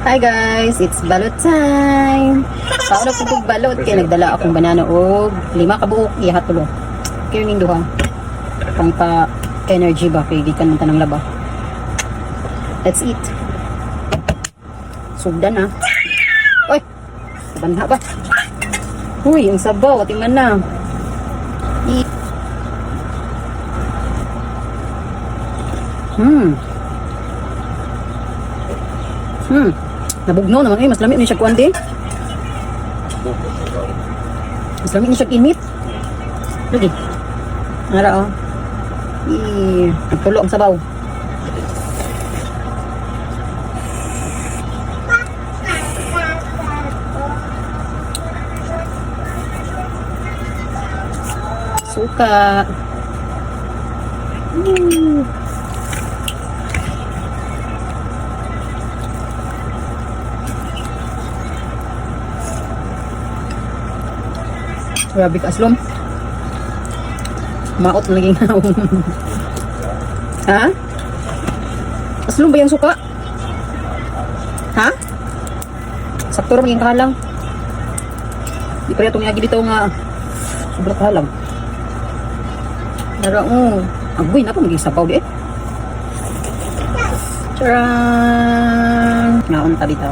Hi guys, it's balot time. Paano po kong balot? Kaya nagdala akong banana o 5 kabuok. Iyahat tulo. Kaya yung duha. Pang pa energy ba? Kaya gikan man tanang laba. Let's eat. Sugdan na. Oy! Banha ba? Uy, ang sabaw. Tingnan na. Eat. Nabugno naman mas lamig ni siya kuan din. Mas lamig ni siya init. Lagi. Ara oh. Tulo ang sabaw. Suka. Grabe ka aslom. Maot na naging haong. Ha? Aslom ba yung suka? Ha? Sakto rin maging kahalang. Di pa rin itong yagi dito nga sobrang kahalang. Nara agoy na po maging sabaw di eh. Charan! Naon ta dito.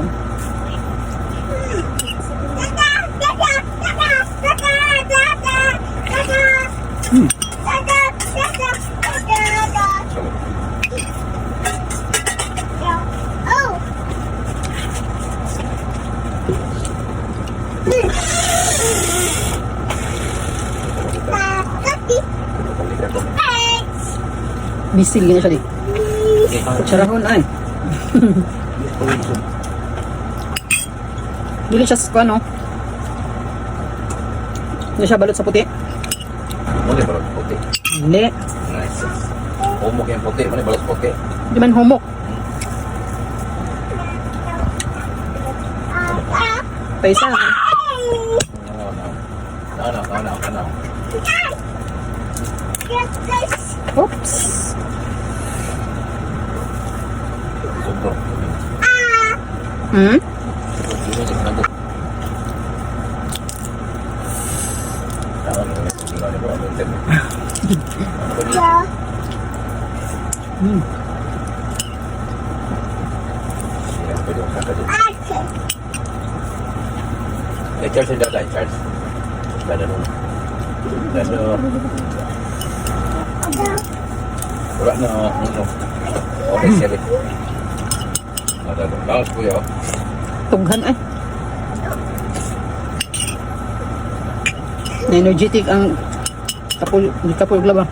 Bisil gini siya di. Kutsarahon ay. Dili siya sa ano. Hindi siya balot sa puti. Muli balot puti. Hindi. Nice. Humok yung puti. Muli balot puti. Di man humok. Paisa. Ano. Oops. Sobrang. Charles and Dada, Charles. Dada dulu. Dada. Wala na, ano. Okay, sili. Dada, laos ko yun. Tughan ay. Energetic ang kapul glaba.